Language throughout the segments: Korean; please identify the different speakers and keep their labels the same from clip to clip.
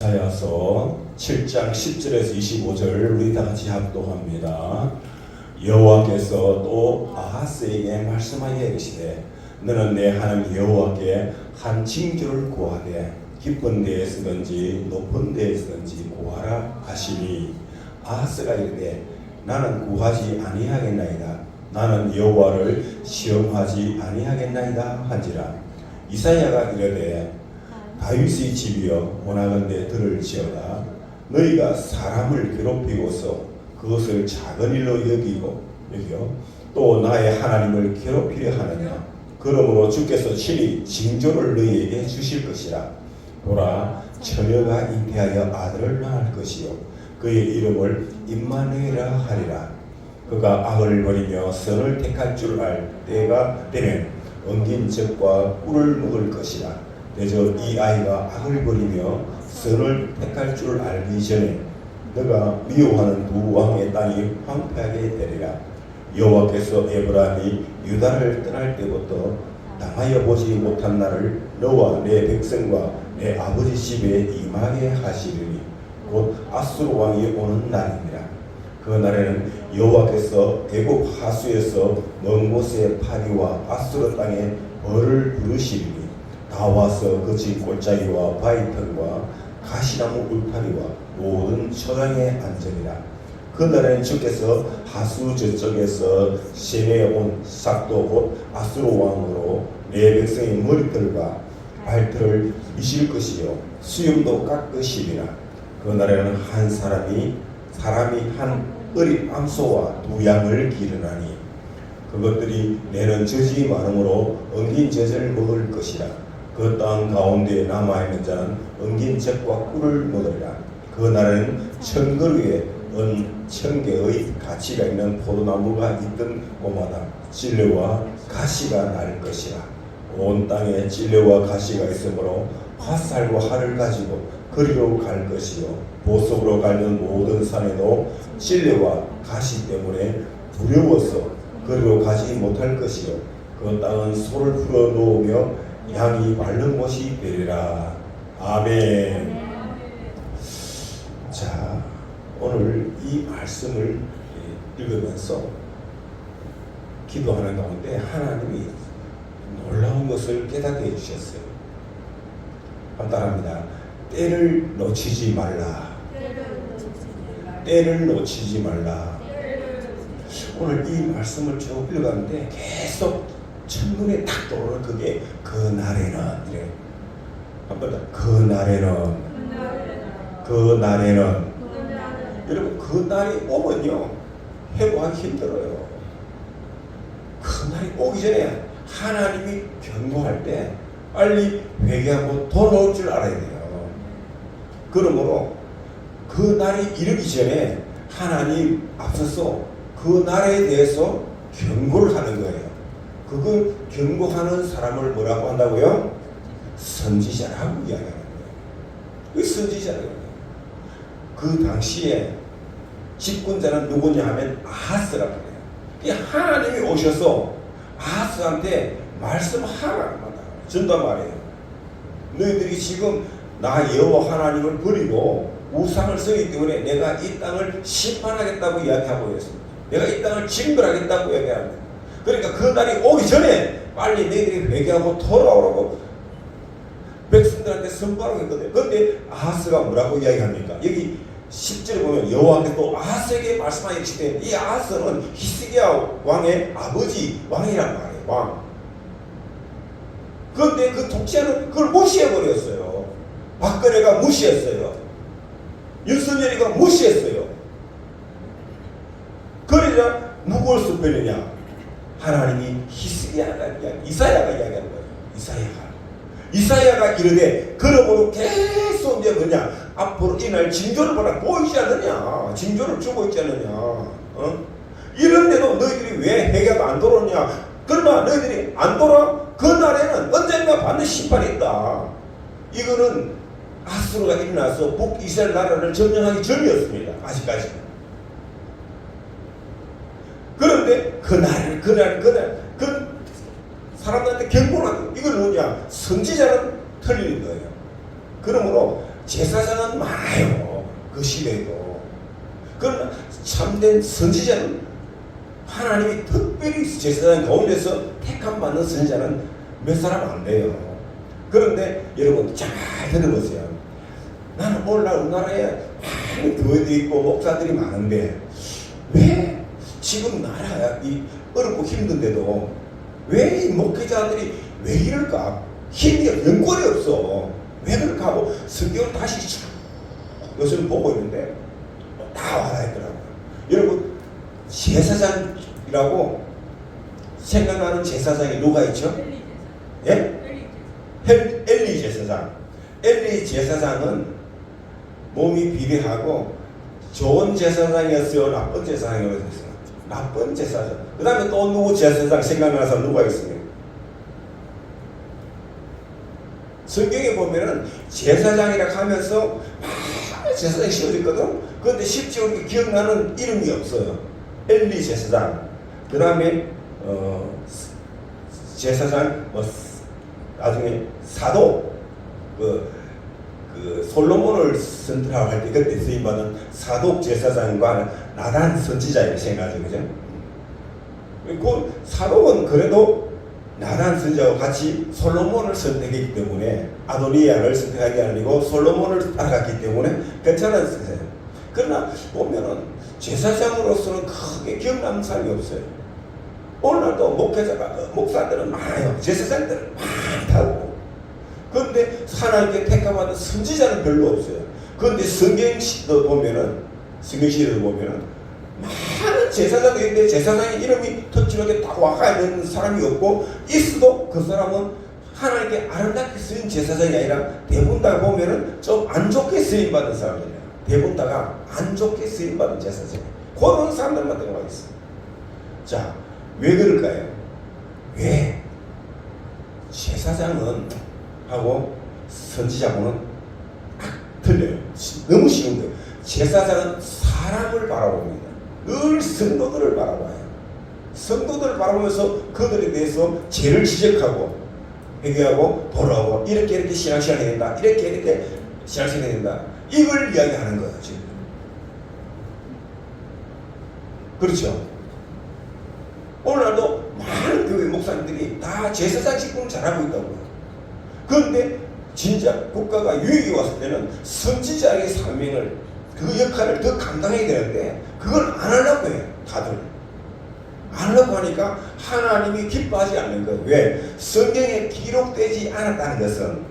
Speaker 1: 이사야서 7장 10절에서 25절 우리 다 같이 합독합니다. 여호와께서 또 아하스에게 말씀하여 이르시되 너는 내 하나님 여호와께 한 징조를 구하되 깊은 데에서든지 높은 데에서든지 구하라 하시니 아하스가 이르되 나는 구하지 아니하겠나이다. 나는 여호와를 시험하지 아니하겠나이다 한지라. 이사야가 이르되 다윗의 집이여 원하건대 들을지어다. 너희가 사람을 괴롭히고서 그것을 작은 일로 여기고 또 나의 하나님을 괴롭히려 하느냐. 그러므로 주께서 친히 징조를 너희에게 주실 것이라. 보라, 처녀가 잉태하여 아들을 낳을 것이요 그의 이름을 임마누엘이라 하리라. 그가 악을 버리며 선을 택할 줄 알 때가 되면 엉긴 젖과 꿀을 먹을 것이라. 대저 이 아이가 악을 버리며 선을 택할 줄 알기 전에 너가 미워하는 두 왕의 땅이 황폐하게 되리라. 여호와께서 에브라임이 유다를 떠날 때부터 당하여 보지 못한 날을 너와 내 백성과 내 아버지 집에 임하게 하시리니 곧 아수르 왕이 오는 날이니라. 그 날에는 여호와께서 애굽 하수에서 먼 곳의 파리와 아수르 땅에 벌을 부르시리니 다 와서 그 집 골짜기와 바위털과 가시나무 울타리와 모든 초장에 앉으리라. 그날에는 주께서 하수 저쪽에서 셈에 온 삭도 곧 아수르 왕으로 내 백성의 머리털과 발털을 미실 것이요 수염도 깎으시리라. 그날에는 한 사람이 한 어린 암소와 두 양을 기르나니 그것들이 내는 젖이 많으므로 엉긴 젖을 먹을 것이라. 그 땅 가운데 남아있는 자는 엉긴 젖과 꿀을 먹으리라. 그 날에는 천그루에 은 1000개의 가치가 있는 포도나무가 있던 곳마다 찔레와 가시가 날 것이라. 온 땅에 찔레와 가시가 있으므로 화살과 활을 가지고 거리로 갈 것이요 보석으로 갈면 모든 산에도 찔레와 가시 때문에 두려워서 거리로 가지 못할 것이요 그 땅은 소를 풀어 놓으며 양이 마른 곳이 되리라. 아멘. 자, 오늘 이 말씀을 읽으면서 기도하는 가운데 하나님이 놀라운 것을 깨닫게 해주셨어요. 따라합니다. 때를 놓치지 말라. 때를 놓치지 말라. 오늘 이 말씀을 쭉 읽었는데 계속 첫눈에 딱 떠오르는 그게 그 날에는 이래. 한번 그 날에는 여러분 그 날이 오면요 회복하기 힘들어요. 그 날이 오기 전에 하나님이 경고할 때 빨리 회개하고 돌아올 줄 알아야 돼요. 그러므로 그 날이 이르기 전에 하나님 앞서서 그 날에 대해서 경고를 하는 거예요. 그걸 경고하는 사람을 뭐라고 한다고요? 선지자라고 이야기하는 거예요. 그 선지자라고 해요. 그 당시에 집권자는 누구냐 하면 아하스라고 해요. 이 하나님이 오셔서 아하스한테 말씀 하나만 전단 말이에요. 너희들이 지금 나 여호와 하나님을 버리고 우상을 쓰기 때문에 내가 이 땅을 심판하겠다고 이야기하고 있습니다. 내가 이 땅을 징벌하겠다고 이야기합니다. 그러니까 그 날이 오기 전에 빨리 너희들이 회개하고 돌아오라고 백성들한테 선포하고 했거든요. 그런데 아하스가 뭐라고 이야기합니까? 여기 10절에 보면 여호와께서 또 아하스에게 말씀하여 이르시되 이 아하스는 히스기야 왕의 아버지 왕이란 말이에요. 왕. 그런데 그 독재는 그걸 무시해버렸어요. 박근혜가 무시했어요. 윤석열이가 무시했어요. 그러자 누구를 선포했느냐? 하나님이 히스기야가 이사야가 이야기하는 거예요. 이사야가 이르되 그러므로 계속 이제 뭐냐 앞으로 이날 징조를 보라 보이지 않느냐 징조를 주고 있지 않느냐 이런데도 너희들이 왜 회개가 안 돌아오냐. 그러나 너희들이 안 돌아 그 날에는 언젠가 받는 심판이 있다. 이거는 아수르가 일어나서 북이스라엘 나라를 점령하기 전이었습니다. 아직까지. 그런데 그날 그 사람들한테 경고를 하고 이걸 뭐냐 선지자는 틀리는 거예요. 그러므로 제사장은 많아요. 그 시대에도. 그러나 참된 선지자는 하나님이 특별히 제사장 가운데서 택함 받는 선지자는 몇 사람 안 돼요. 그런데 여러분 잘 들어보세요. 나는 오늘날 우리나라에 많은 교회도 있고 목사들이 많은데 왜 지금 나라가 이 어렵고 힘든데도 왜 이 목회자들이 왜 이럴까? 힘이 연골이 없어. 왜 그럴까 하고 성경을 다시 쭉 요즘 보고 있는데 다 와닿아 있더라고요. 여러분 제사장이라고 생각나는 제사장이 누가 있죠? 예? 엘리 제사장. 엘리 제사장은 몸이 비대하고 좋은 제사장이었어요? 나쁜 제사장이었어요? 나쁜 제사장. 그 다음에 또 누구 제사장 생각나는 사람 누가 있어요? 성경에 보면은 제사장이라 하면서 제사장이 씌워졌거든? 그런데 실제로 기억나는 이름이 없어요. 엘리 제사장. 그 다음에 제사장 나중에 사도 그 솔로몬을 선택하고 할 때 그때 쓰임받은 사독 제사장과 나단 선지자에게 생각하죠. 그죠? 그 사독은 그래도 나단 선지자와 같이 솔로몬을 선택했기 때문에 아도니아를 선택한 게 아니고 솔로몬을 따라갔기 때문에 괜찮았어요. 그러나 보면은 제사장으로서는 크게 기억나는 사람이 없어요. 오늘날도 목사들은 많아요. 제사장들은 많다고. 그런데 하나님께 택함받은 선지자는 별로 없어요. 그런데 성경시도 보면은 많은 제사장이 있는데 제사장의 이름이 특출하게 딱 와가 있는 사람이 없고 있어도 그 사람은 하나님께 아름답게 쓰인 제사장이 아니라 대부분 다 보면은 좀 안 좋게 쓰임 받은 사람들이에요. 대부분 다가 안 좋게 쓰임 받은 제사장. 그런 사람들만 들어가 있어요. 자, 왜 그럴까요? 왜 제사장은 하고 선지자고는 틀려요. 너무 쉬운 거예요. 제사장은 사람을 바라봅니다. 늘 성도들을 바라봐요. 성도들을 바라보면서 그들에 대해서 죄를 지적하고 회개하고 돌아오고 이렇게 신앙생활 해야 된다. 이렇게 신앙생활 해야 된다. 이걸 이야기하는 거예요. 지금. 그렇죠? 오늘날도 많은 교회 목사님들이 다 제사장 직분을 잘하고 있다고요. 그런데 진짜 국가가 유익이 왔을 때는 선지자의 사명을 그 역할을 더 감당해야 되는데 그걸 안 하려고 해요. 다들 안 하려고 하니까 하나님이 기뻐하지 않는 거예요. 왜? 성경에 기록되지 않았다는 것은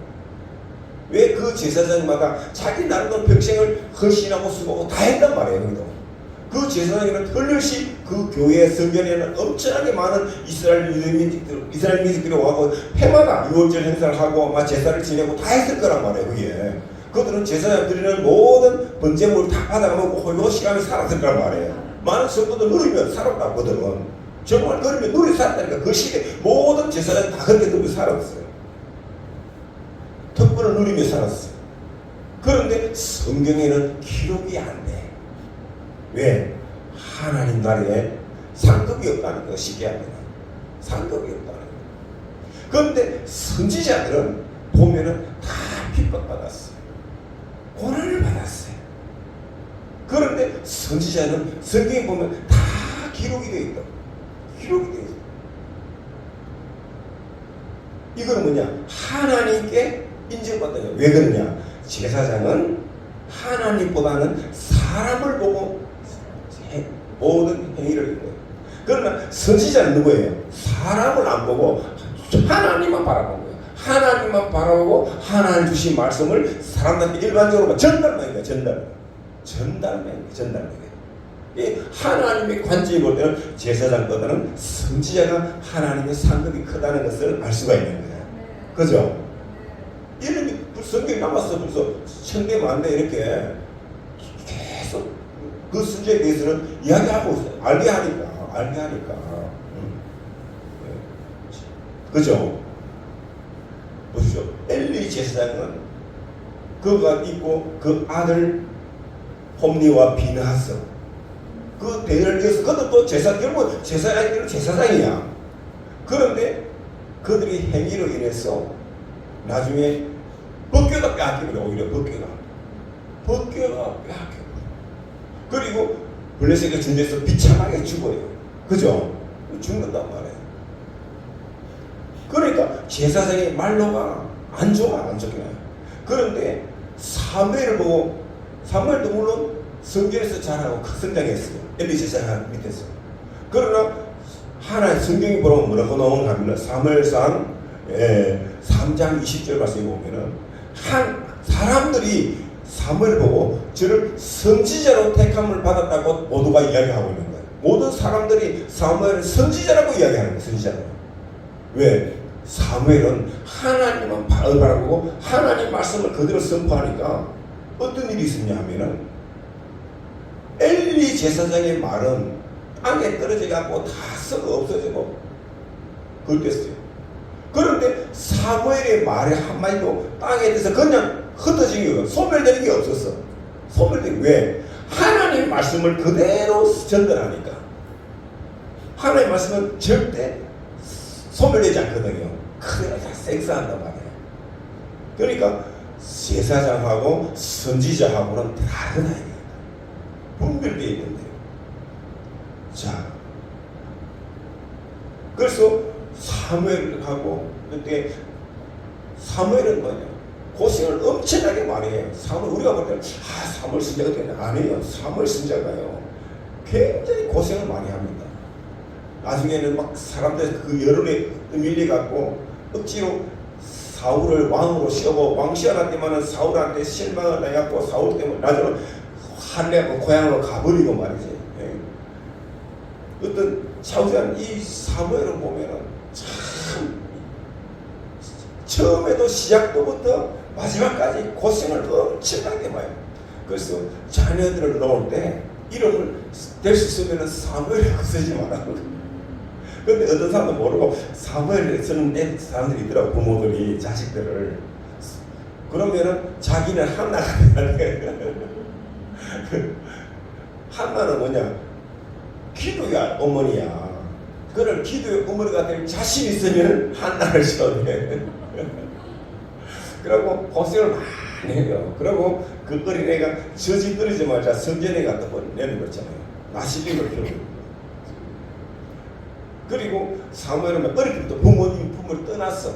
Speaker 1: 왜 그 제사장마다 자기 나름대로 평생을 헌신하고 수고하고 다 했단 말이에요. 거기도. 그 제사장에는 틀림없이 그 교회 성전에는 엄청나게 많은 이스라엘 민족들이 와고 해마다 6월절 행사를 하고 막 제사를 지내고 다 했을 거란 말이에요. 그게. 그들은 제사장 드리는 모든 번제물을 다 받아먹고 홀로시간에 살았을 거란 말이에요. 많은 성도들 누리며 살았다. 그들은 정말 누리며 누리 살았다니까. 그 시대에 모든 제사장이 다 그렇게 누리며 살았어요. 특권을 누리며 살았어요. 그런데 성경에는 기록이 안 돼. 왜? 하나님 나라에 상급이 없다는 거 쉽게 합니다. 상급이 없다는 거. 그런데 선지자들은 보면은 다 핍박받았어요. 고난을 받았어요. 그런데 선지자는 성경에 보면 다 기록이 되어 있다. 기록이 되어 있다. 이거는 뭐냐? 하나님께 인정받는 거예요. 왜 그러냐? 제사장은 하나님보다는 사람을 보고 모든 행위를 하는 거예요. 그러나 선지자는 누구예요? 사람을 안 보고 하나님만 바라보는 거예요. 하나님만 바라보고 하나님 주신 말씀을 사람들한테 일반적으로 전달하는 거예요. 전달하는 거예요. 이 하나님의 관점이 볼 때는 제사장보다는 선지자가 하나님의 상급이 크다는 것을 알 수가 있는 거예요. 그죠? 이름이 성경에 남았어. 벌써 천대 만대 이렇게 계속 그 순서에 대해서는 이야기하고 있어요. 알게 하니까. 그죠? 보시죠. 엘리 제사장은 그가 있고 그 아들 홈리와 비느하스 그 대를 이어서 그것도 또 결국 제사장이야. 그런데 그들의 행위로 인해서 나중에 법궤가 빼앗깁니다. 오히려 법궤가 벗겨가 빼앗겨. 그리고 블레셋에게 준 데서 비참하게 죽어요. 그죠? 죽는단 말이에요. 그러니까 제사장의 말로가 안 좋아, 안 좋게. 그런데 사무엘을 보고, 사무엘도 물론 성경에서 잘하고 성장했어요. 엘리 제사장 밑에서. 그러나 하나의 성경이 보면 뭐라고 나오는가 하면 사무엘상 3장 20절 말씀에 보면은 한 사람들이 사무엘을 보고 저를 선지자로 택함을 받았다고 모두가 이야기하고 있는 거예요. 모든 사람들이 사무엘을 선지자라고 이야기하는 거예요. 선지자로. 왜? 사무엘은 하나님만 바라보고 하나님 말씀을 그대로 선포하니까 어떤 일이 있었냐 하면은 엘리 제사장의 말은 땅에 떨어져 갖고 다 썩어 없어지고 그랬어요. 그런데 사무엘의 말의 한마디도 땅에 대해서 그냥 흩어진 게 소멸되는 게 없었어. 소멸되는 게 왜? 하나님 말씀을 그대로 전달하니까. 하나님 말씀은 절대 소멸되지 않거든요. 그대로 다 생사한단 말이에요. 그러니까 제사장하고 선지자하고는 다른 아이입니다. 분별되어 있는데요. 자, 그래서 사무엘하고 그때 사무엘은 뭐냐? 고생을 엄청나게 많이 해요. 사무엘 우리가 볼 때는 사무엘 선자가 되냐? 아니에요. 사무엘 선자가요 굉장히 고생을 많이 합니다. 나중에는 막 사람들 그 여론에 밀려갖고 억지로 사울을 왕으로 씌우고 왕 시원한테만은 사울한테 실망을 해갖고 사울 때문에 나중에 할례하고 고향으로 가버리고 말이지. 예. 어떤 차후한 이 사무엘을 보면은 참 처음에도 시작부터 마지막까지 고생을 엄청나게 많이 해요. 그래서 자녀들을 놓을 때 이름을 될 수 있으면 사무엘이라고 쓰지 말라고. 근데 어떤 사람도 모르고 사무엘을 쓰는 사람들이 있더라고. 부모들이 자식들을. 그러면은 자기는 한나가 돼야 한나는 뭐냐? 기도의 어머니야. 그를 기도의 어머니가 될 자신 있으면 한나를 씌워야 돼. 그리고 고생을 많이 해요. 그리고 그 어린애가 저지 떨어지마자 성전에 갖다 내려버렸잖아요. 나시림을 키우고. 그리고 사무엘은 어릴 때부터 부모님 품을 떠났어.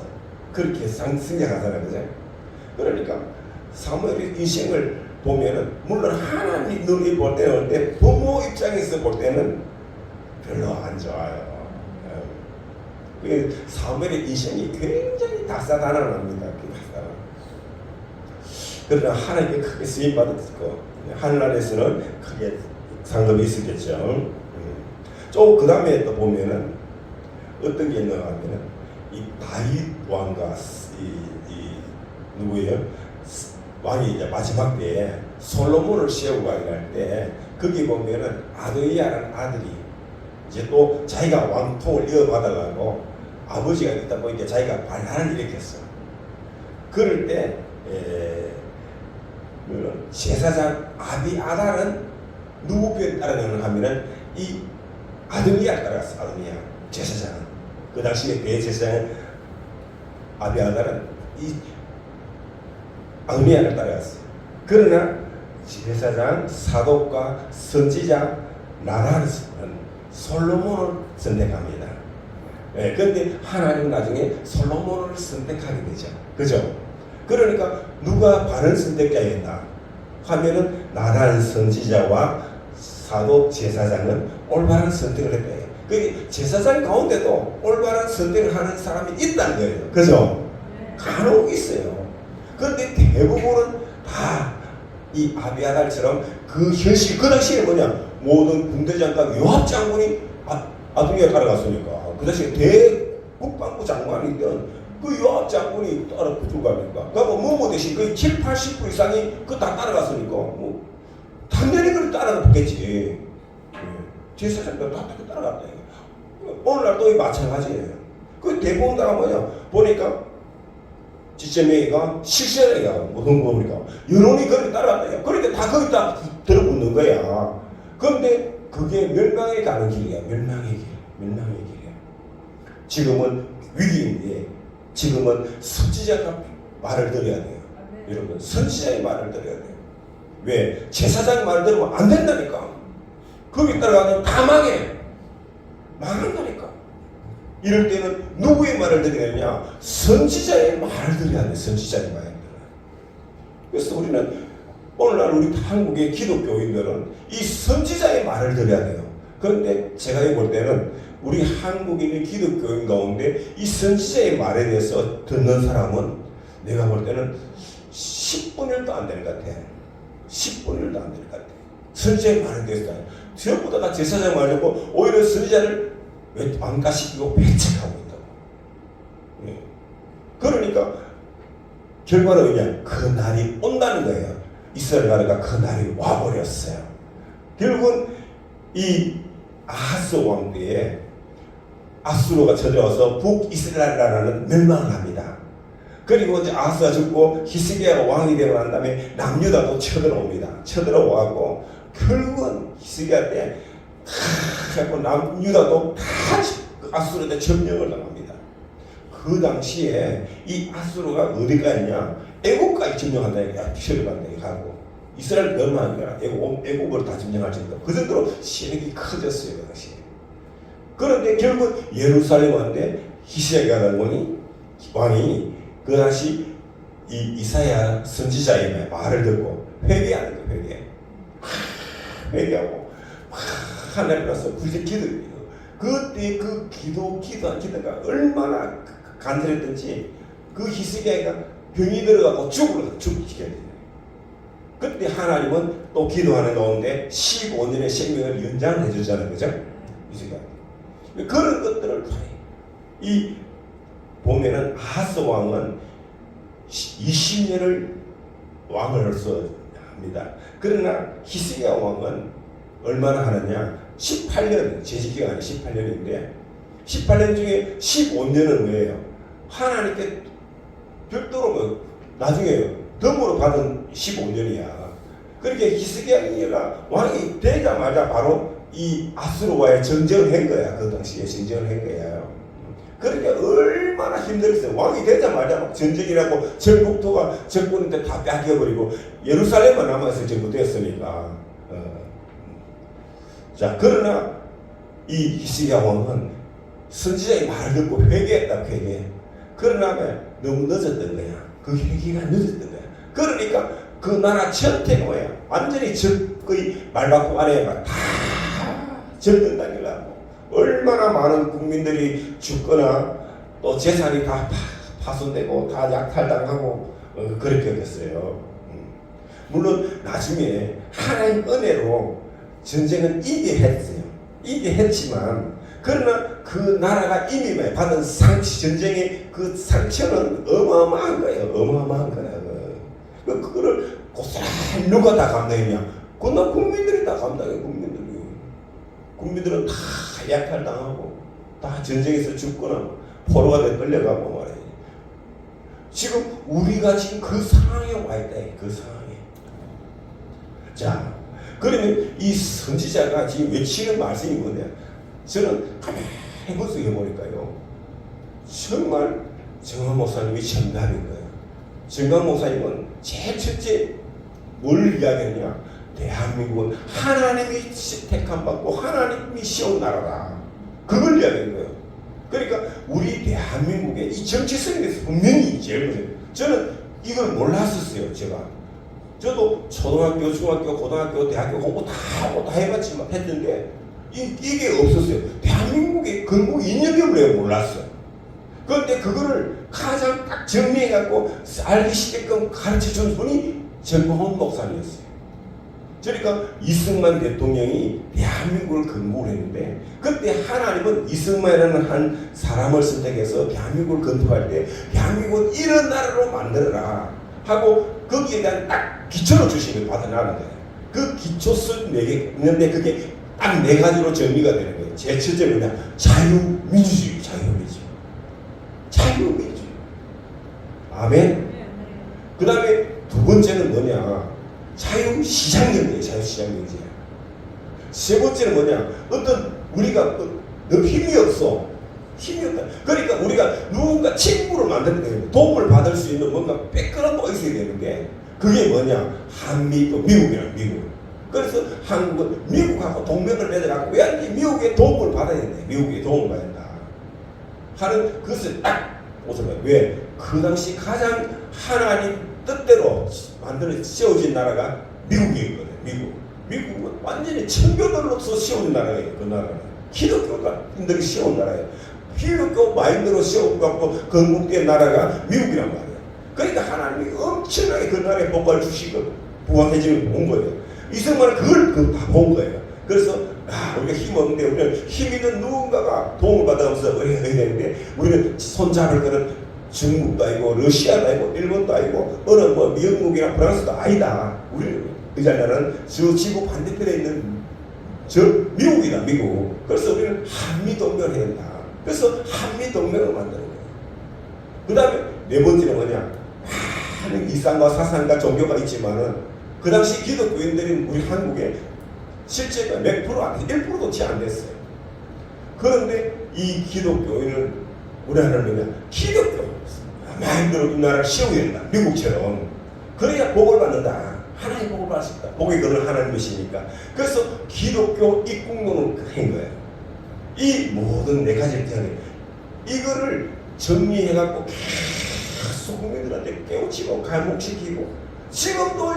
Speaker 1: 그렇게 성장하잖아요. 그죠? 그러니까 사무엘의 인생을 보면은 물론 하나님 눈이 볼 때는 부모 입장에서 볼 때는 별로 안 좋아요. 사무엘의 인생이 굉장히 다사다난합니다. 그러나 하나님께 크게 쓰임 받았고 하늘나라에서는 크게 상급이 있었겠죠. 좀 그 다음에 또 보면은 어떤 게 있는가 하면은 이 다윗 왕과 누구예요? 왕이 이제 마지막 때에 솔로몬을 세우고 갈 때 거기 보면은 아도이야라는 아들이 이제 또 자기가 왕통을 이어받으려고 아버지가 있다 보니까 자기가 반란을 일으켰어. 그럴 때 제사장 아비아달은 누구 편에 따르는가 하면은 이 아도니아를 따라갔어. 아도니아 제사장은 그 당시에 대제사장 아비아달은 이 아도니아를 따라갔어. 그러나 제사장 사독과 선지자 나단은 솔로몬을 선택합니다. 그런데 하나님은 나중에 솔로몬을 선택하게 되죠. 그죠? 그러니까 누가 바른 선택자였나 하면은 나단 선지자와 사독 제사장은 올바른 선택을 했대요. 그 제사장 가운데도 올바른 선택을 하는 사람이 있다는 거예요. 그죠? 간혹 있어요. 그런데 대부분은 다 이 아비아달처럼 그 현실, 그 당시에 뭐냐? 모든 군대장관 요압 장군이 아도니아를 따라갔으니까 그 당시에 대국방부 장관이던 그 요압 장군이 따라 붙들고 가니까 그러면 뭐뭐 대신 거의 7, 80% 이상이 그 다 따라갔으니까 뭐 당연히 그걸 따라갔겠지. 제사장도 다 따라갔다. 오늘날 또 마찬가지예요. 그 대부분 다 뭐냐? 보니까 지체명이가 실세가 무슨 거니까 여론이 그렇게 따라갔다. 그러니까 다 거기다 들어붙는 거야. 그런데 그게 멸망에 가는 길이야. 멸망의 길. 멸망의 길이야. 지금은 위기인데 지금은 선지자가 말을 들어야 돼요. 여러분 선지자의 말을 들어야 돼요. 왜? 제사장 말 들으면 안 된다니까. 거기 따라가면 다 망한다니까. 이럴 때는 누구의 말을 들어야 되냐? 선지자의 말을 들어야 돼. 선지자의 말을. 그래서 우리는 오늘날 우리 한국의 기독교인들은 이 선지자의 말을 들어야 돼요. 그런데 제가 볼 때는 우리 한국인의 기독교인 가운데 이 선지자의 말에 대해서 듣는 사람은 내가 볼 때는 10분의 1도 안 되는 것 같아. 10분의 1도 안 되는 것 같아. 선지자의 말에 대해서 전부 다 제사장 말 듣고 오히려 선지자를 왕가시키고 배척하고 있다고. 예. 그러니까 결과는 그냥 그 날이 온다는 거예요. 이스라엘 나라가 그 날이 와버렸어요. 결국은 이 아하스 왕 때에 아수르가 찾아와서 북이스라엘 나라는 멸망을 합니다. 그리고 이제 아하스가 죽고 히스기야가 왕이 되고 난 다음에 남유다도 쳐들어옵니다. 쳐들어와고 결국은 히스기야 때 남유다도 다 아수르한테 점령을 당합니다. 그 당시에 이 아수르가 어디가 있냐? 애국까지 점령한다니까. 피셔를 가고 이스라엘 얼마나 하니까 애국을 다 점령할 정도. 그 정도로 세력이 커졌어요 그 당시에. 그런데 결국 예루살렘 왔는데 히스기야가 왕이 그 당시 이 이사야 선지자의 말을 듣고 회개하는 거예요. 회개하고 하나님 가서 굳이 기도해요. 그때 그 기도가 얼마나 간절했던지 그 히스기야가 병이 들어가고 죽게 돼요. 그때 하나님은 또 기도하는 가운데 15년의 생명을 연장해 주잖아요. 그죠? 히스기야. 그런 것들을 이 보면은 아하스 왕은 20년을 왕으로서 합니다. 그러나 히스기야 왕은 얼마나 하느냐? 18년, 재직기간이 18년인데 18년 중에 15년은 뭐예요? 하나님께 별도로 나중에 덤으로 받은 15년이야. 그렇게 히스기야가 왕이 되자마자 바로 이 아수르와의 전쟁을 한 거야. 그 당시에 전쟁을 한 거야. 그러니까 얼마나 힘들었어요. 왕이 되자마자 막 전쟁이라고 전국토가 정권인데 다 뺏겨버리고 예루살렘만 남아서 전부됐으니까. 자, 그러나 이 히스기야 왕은 선지자의 말을 듣고 회개했다. 그러나 너무 늦었던 거야. 그 회개가 늦었던 거야. 그러니까 그 나라 전체가 뭐야? 완전히 적의 말바꿈 안에가 다 절단당하려고 얼마나 많은 국민들이 죽거나 또 재산이 다 파손되고 다 약탈당하고 그렇게 됐어요. 물론 나중에 하나님 은혜로 전쟁은 이겨했어요. 이겨했지만 그러나 그 나라가 이미 받은 전쟁의 그 상처는 어마어마한 거예요. 어마어마한 거예요. 그거를 고스란히 누가 다 감당했냐? 그건 국민들이 다 감당해. 국민들은 다 약탈당하고 다 전쟁에서 죽거나 포로가 돼 끌려가고 말이에요. 지금 우리가 지금 그 상황에 와 있다. 그 상황에. 자, 그러면 이 선지자가 지금 외치는 말씀이 뭐냐? 저는 가만히 분석해 보니까요. 정말 정한 목사님이 정답인 거예요. 정한 목사님은 제일 첫째 뭘 이야기하냐? 대한민국은 하나님이 택함받고 하나님이 씌운 나라다. 그걸 이야기하는 거예요. 그러니까 우리 대한민국의 이 정체성에 대해서 분명히 제일 먼저 저는 이걸 몰랐었어요. 저도 초등학교, 중학교, 고등학교, 대학교 공부 다 하고 다 해봤지만 했는데 이게 없었어요. 대한민국의 건국 이념을 몰랐어요. 그런데 그거를 가장 딱 정리해갖고 알기 쉽게끔 가르쳐준 분이 전광훈 목사님이었어요. 그러니까 이승만 대통령이 대한민국을 건국을 했는데 그때 하나님은 이승만이라는 한 사람을 선택해서 대한민국을 건국할 때 대한민국은 이런 나라로 만들어라 하고 거기에 대한 딱 기초를 주시는 받아나는 거예요. 그 기초를 있는데 그게 딱 4가지로 정리가 되는 거예요. 제일 첫째 뭐냐? 자유민주주의. 자유민주주의. 아멘. 그 다음에 두 번째는 뭐냐? 자유시장경제예요. 자유시장경제. 세 번째는 뭐냐? 어떤 우리가 너무 힘이 없어. 힘이 없다. 그러니까 우리가 누군가 친구를 만드는 거예요. 도움을 받을 수 있는 뭔가 백그라운드가 있어야 되는데 그게 뭐냐? 한미 또 미국이랑 미국. 그래서 한국은 미국하고 동맹을 맺어갖고 왜 미국의 도움을 받아야 된다. 미국의 도움을 받아야 된다. 하는 그것을 딱 옷을 봐요. 왜? 그 당시 가장 하나님 뜻대로 만들어 세워진 나라가 미국이거든요. 미국은 완전히 청교도로서 세워진 나라예요. 그 나라는 기독교인들이 세운 나라예요. 기독교 마인드로 세워갖고 건국된 나라가 미국이란 말이에요. 그러니까 하나님이 엄청나게 그 나라에 복을 주시고 부강해지는 본 거예요. 이승만은 그걸 다 본 거예요. 그래서 우리가 힘 없는데 우리는 힘 있는 누군가가 도움을 받아가면서 우리가 해야 되는데 우리는 손잡을 거는 중국도 아니고 러시아도 아니고 일본도 아니고 어느 뭐 미국이나 프랑스도 아니다. 우리 나라는 저 지구 반대편에 있는 저 미국이다. 미국. 그래서 우리는 한미동맹을 해야 된다. 그래서 한미동맹을 만드는 거예요. 그 다음에 네 번째는 뭐냐? 많은 이상과 사상과 종교가 있지만은 그 당시 기독교인들이 우리 한국에 실제가 몇 프로 안 돼, 1%도 채 안 됐어요. 그런데 이 기독교인을 우리 하나는 뭐냐? 기독교 마음대로 이 나라를 세워야 된다. 미국처럼. 그래야 복을 받는다. 하나님 복을 받을 수 있다. 복의 근원 하나님 것이니까. 그래서 기독교 입국론을 한 거예요. 이 모든 네 가지를 태어내 이거를 정리해갖고 계속 국민들한테 깨우치고 갈목시키고 지금도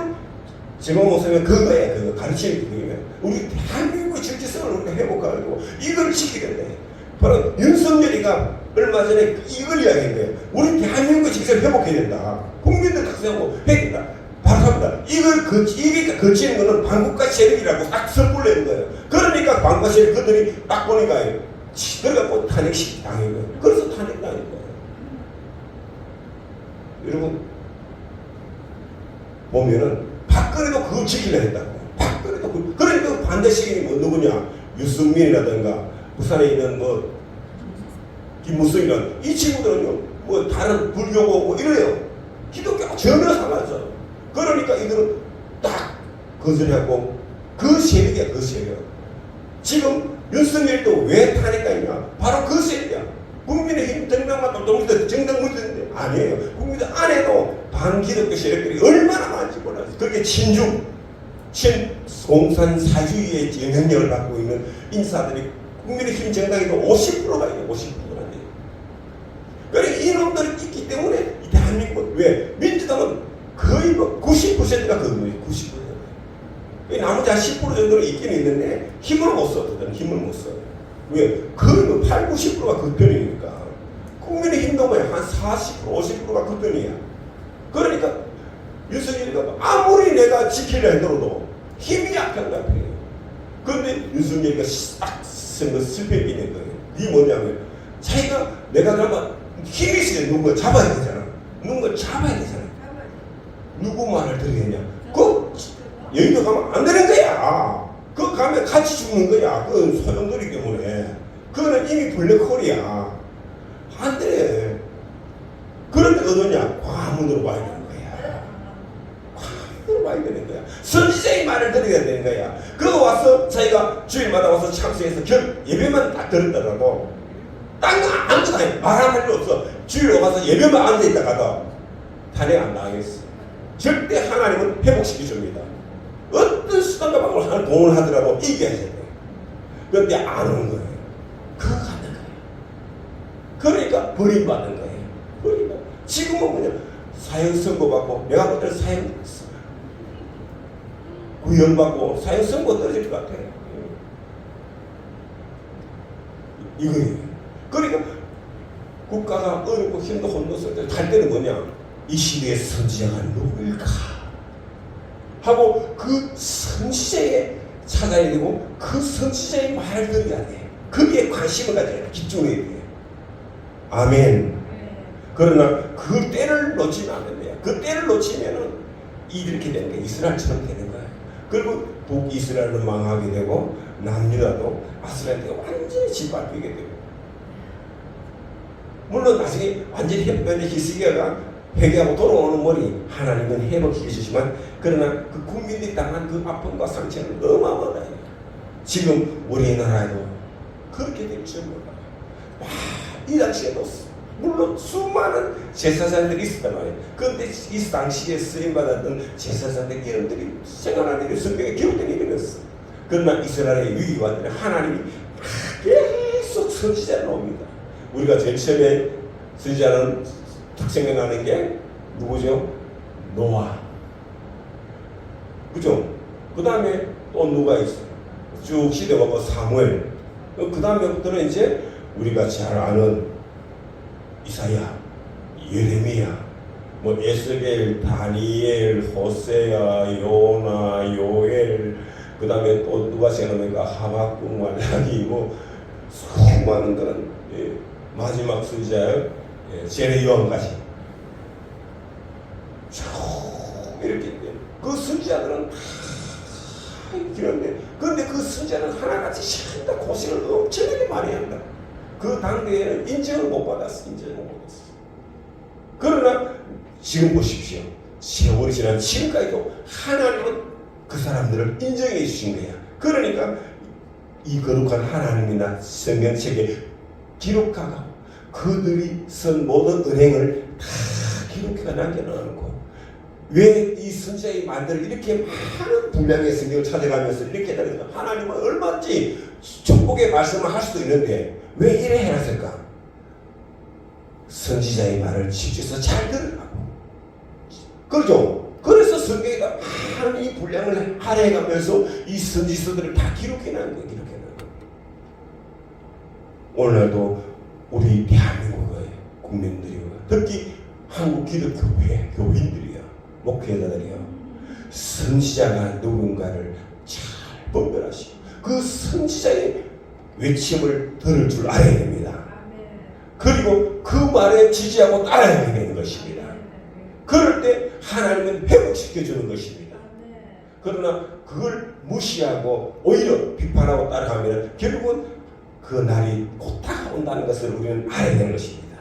Speaker 1: 제가 못하면 그거예요. 그거 가르치는 게 그거예요. 우리 대한민국의 정체성을 우리가 회복하고 이걸 지키게 돼. 바로 윤석열이가 얼마 전에 이걸 이야기한 거예요. 우리 대한민국의 정체성을 회복해야 된다. 국민들 각성하고 해야 된다. 바로 합니다. 이게 거치는 거는 반국가 세력이라고 딱 선포를 내는 거예요. 그러니까 반국가 세력 그들이 딱 보니까 들어가고 탄핵식 당한 거예요. 그래서 탄핵 당한 거예요. 여러분 보면은 박근혜도 그걸 지키려 했다고. 박근혜도 그러니까 반대식이 뭐 누구냐? 유승민이라든가 부산에 있는 뭐 김무성이라는 이 친구들은요 뭐 다른 불교고 뭐 이래요. 기독교가 전혀 상관없어. 그러니까 이들은 딱 거절하고 그 세력이야. 그 세력. 지금 윤석열도 왜 탄핵당했냐? 바로 그 세력이야. 국민의힘 정당만 동동들 정당 문제인데 아니에요. 국민들 안에도 반기독교 세력들이 얼마나 많은지 몰라요. 그렇게 공산 사주의의 영향력을 받고 있는 인사들이 국민의힘 정당에도 50%가 있어요. 50%가 돼요. 그러니까 이놈들이 있기 때문에 이 대한민국은 왜 민주당은 거의 뭐 90%가 그거예요. 90%. 나머지 한 10% 정도는 있기는 있는데 힘을 못 써. 힘을 못 써. 왜? 거의 뭐 8, 90%가 그 편이니까. 국민의힘도 뭐야? 한 40%, 50%가 그 편이야. 그러니까 윤석열이가 아무리 내가 지키려 해도 힘이 약한 것 같아요. 그런데 윤석열이가 딱 선거 실패했는 거예요. 이게 뭐냐면 자기가 내가 그러면 힘이 있어야 누군가 잡아야 되잖아. 누군가 잡아야 되잖아. 누구 말을 들으겠냐? 그 여의도 가면 안 되는 거야. 그 가면 같이 죽는 거야. 그건 소용돌이 때문에. 그거는 이미 블랙홀이야. 안 돼. 그런데 어떠냐? 광화문으로 와야 되는 거야. 광화문으로 와야 되는 거야. 선지자의 말을 들어야 되는 거야. 그거 와서 자기가 주일마다 와서 참석해서 예배만 딱 들었더라도 딴 거 아무것도 아니야. 말할 일도 없어. 주일에 와서 예배만 앉아있다가도 탄핵 안 당하겠어. 절대 하나님은 회복시켜줍니다. 어떤 수단과 방법을 동원을 하더라도 이겨야 돼요. 그런데 안 오는 거예요. 그거 갖는 거예요. 그러니까 버림받는 거예요. 버림받는. 지금은 뭐냐? 사형 선고받고 내가 볼 때는 사형 구형받고 사형 선고 떨어질 것 같아요. 이거예요. 그러니까 국가가 어렵고 힘도 혼돈스러울 때 갈 때는 뭐냐? 이 시대의 선지자가 누굴까? 하고 그 선지자에 찾아야 되고 그 선지자의 말을 들어야 돼. 거기에 관심을 가져야 돼. 집중해야 돼. 아멘. 그러나 그 때를 놓치면 안 된대요. 그 때를 놓치면은 이렇게 되는 거야. 이스라엘처럼 되는 거야. 그리고 북이스라엘은 망하게 되고 남유다도 아스라엘가 완전히 짓밟히게 되고 물론 나중에 완전히 회복되는 히스기야가 회개하고 돌아오는 머리 하나님은 회복시켜 주시지만 그러나 그 국민들이 당한 그 아픔과 상처는 어마어마하다. 지금 우리나라에도 그렇게 될 줄 몰라. 이 당시에도 물론 수많은 제사장들이 있었단 말이에요. 그런데 이 당시에 쓰임받았던 제사장들 이름들이 생각나는 성경에 기록된 이름이었어. 그러나 이스라엘의 위기와 때문에 하나님이 계속 선지자를 옵니다. 우리가 제일 처음에 선지자는 특성이 나는 게 누구죠? 노아. 그죠? 그 다음에 또 누가 있어요? 쭉 시대가 사무엘. 그 다음에부터는 이제 우리가 잘 아는 이사야, 예레미야, 뭐 에스겔, 다니엘, 호세야, 요나, 요엘, 그 다음에 또 누가 생각나니까 하박국, 말라기, 뭐 수많은 그런 마지막 선지자 제레요한까지 쭉 이렇게 그 선지자들은 다 길었는데, 그런데 그 선지자는 하나같이 신다 고생을 엄청나게 많이 한다. 그 당대에는 인정을 못 받았어. 인정을 못 받았어. 그러나 지금 보십시오. 세월이 지난 지금까지도 하나님은 그 사람들을 인정해 주신 거야. 그러니까 이 거룩한 하나님이나 성경책에 기록하고 그들이 쓴 모든 은행을 다 기록해가 남겨놓는 거. 왜 이 선지자의 말들을 이렇게 많은 분량의 성경을 찾아가면서 이렇게 다니까 하나님은 얼마든지 축복의 말씀을 할 수도 있는데 왜 이래 해놨을까? 선지자의 말을 직접서 잘 들으라고. 그렇죠? 그래서 성경에다 많은 이 분량을 할애해가면서 이 선지서들을 다 기록해놓은 거예요. 오늘도 우리 대한민국의 국민들이요, 특히 한국 기독교회 교인들이요, 목회자들이요, 선지자가 누군가를 잘 분별하시고 그 선지자의 외침을 들을 줄 알아야 됩니다. 그리고 그 말에 지지하고 따라야 되는 것입니다. 그럴 때 하나님은 회복시켜 주는 것입니다. 그러나 그걸 무시하고 오히려 비판하고 따라가면 결국은 그 날이 곧 다가온다는 것을 우리는 알아야 되는 것입니다.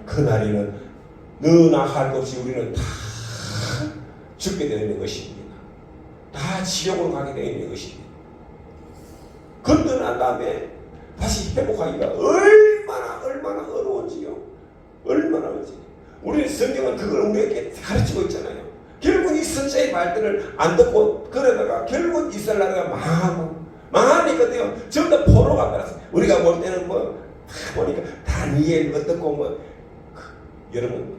Speaker 1: 그 날에는 너나 할 것 없이 우리는 다 죽게 되는 것입니다. 다 지옥으로 가게 되는 것입니다. 건너난 다음에 다시 회복하기가 얼마나 어려운지요. 얼마나 어려운지. 우리 성경은 그걸 우리에게 가르치고 있잖아요. 결국 이 선지자의 말들을 안 듣고 그러다가 결국 이스라엘 나라가 망하니까요. 전부 다 포로가 따라서 우리가 볼 때는 보니까 다니엘 어떻고 여러분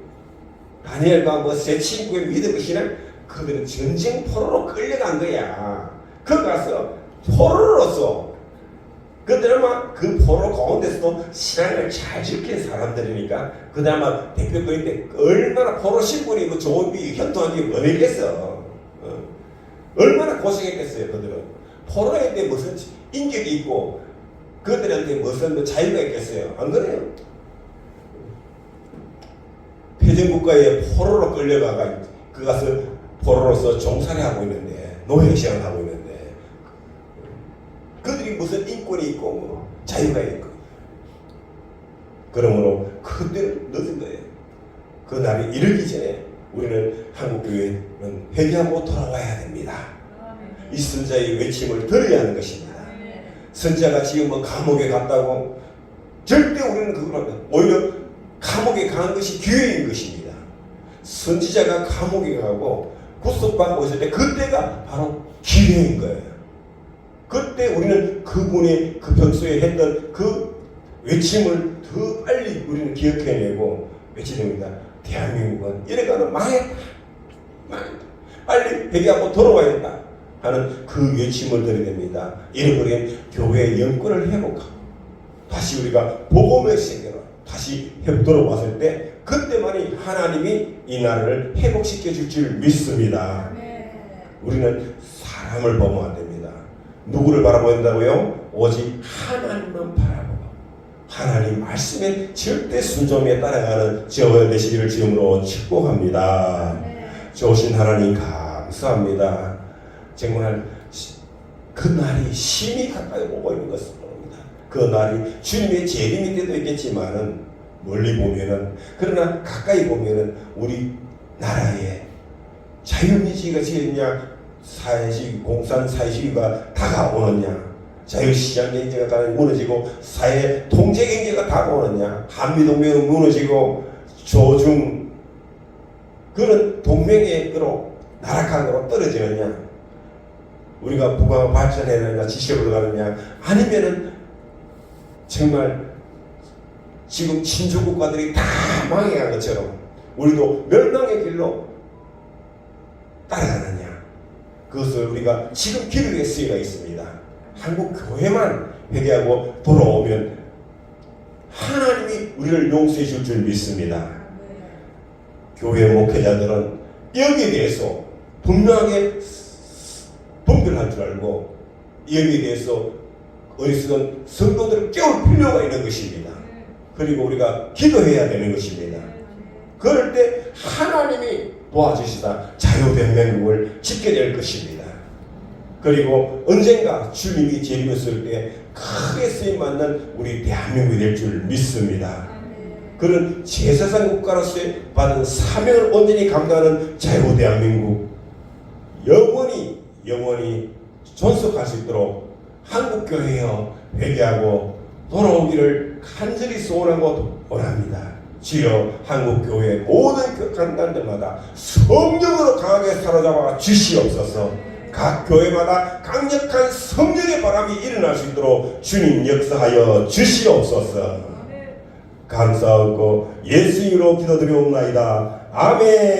Speaker 1: 다니엘과 세 친구의 믿음의 신앙, 그들은 전쟁 포로로 끌려간 거야. 거기 가서 포로로서 그들은 그 포로 가운데서도 신앙을 잘 지킨 사람들이니까 그나마 대표권인데 얼마나 포로 신분이 좋은 비 현토한 게 뭐겠어. 얼마나 고생했겠어요. 그들은 포로에 대해 무슨 인격이 있고 그들한테 무슨 자유가 있겠어요. 안 그래요? 패전국가에 포로로 끌려가가 그가서 포로로서 종살이 하고 있는데 노예시장을 하고 있는데 그들이 무슨 인권이 있고 자유가 있고, 그러므로 그때는 늦은 거예요. 그 날이 이르기 전에 우리는 한국교회는 회개하고 돌아와야 됩니다. 이 선자의 외침을 들어야 하는 것입니다. 선자가 지금 감옥에 갔다고 절대 우리는 그걸 오히려 감옥에 간 것이 기회인 것입니다. 선지자가 감옥에 가고 구속받고 있을 때 그때가 바로 기회인 거예요. 그때 우리는 그분이 그 평소에 했던 그 외침을 더 빨리 우리는 기억해내고 외쳐야 됩니다. 대한민국은 이래가는 망했다. 빨리 회개하고 돌아와야겠다 하는 그 외침을 드려야 됩니다. 잃어버린 교회의 영권을 회복하고 다시 우리가 복음의 세계로 다시 돌아왔을 때 그때만이 하나님이 이 나라를 회복시켜 줄 줄 믿습니다. 우리는 사람을 보면 안 됩니다. 누구를 바라봐야 된다고요? 오직 하나님만 바라보고 하나님 말씀에 절대 순종에 따라가는 저와 되시기를 지금으로 축복합니다. 좋으신 하나님 감사합니다. 정말 그 날이 심히 가까이 오고 있는 것을 봅니다. 그 날이 주님의 재림이 때도 있겠지만은 멀리 보면은, 그러나 가까이 보면은 우리 나라에 자유민주주의가 지었냐, 사회주의, 공산 사회주의가 다가오느냐,
Speaker 2: 자유시장 경제가 다 무너지고 사회 통제 경제가 다 무너졌냐? 한미동맹은 무너지고 조중 그런 동맹으로 나락강으로 떨어지느냐? 우리가 북한을 발전해야 되느냐? 지식으로 가느냐? 아니면은 정말 지금 친주국가들이 다 망해간 것처럼 우리도 멸망의 길로 따라가느냐? 그것을 우리가 지금 기록에 쓰여가 있습니다. 한국 교회만 회개하고 돌아오면 하나님이 우리를 용서해 줄 줄 믿습니다. 교회 목회자들은 여기에 대해서 분명하게 분별할 줄 알고 여기에 대해서 어리석은 성도들을 깨울 필요가 있는 것입니다. 그리고 우리가 기도해야 되는 것입니다. 그럴 때 하나님이 도와주시다 자유대한민국을 짓게 될 것입니다. 그리고 언젠가 주님이 재림했을 때 크게 쓰임받는 우리 대한민국이 될 줄 믿습니다. 그런 제사상 국가로서의 받은 사명을 온전히 감당하는 자유대한민국 영원히 존속할 수 있도록 한국교회여 회개하고 돌아오기를 간절히 소원하고 원합니다. 주여 한국교회 모든 극한단들마다 성령으로 강하게 사로잡아 주시옵소서. 각 교회마다 강력한 성령의 바람이 일어날 수 있도록 주님 역사하여 주시옵소서. 감사하고 예수 이름으로 기도드리옵나이다. 아멘.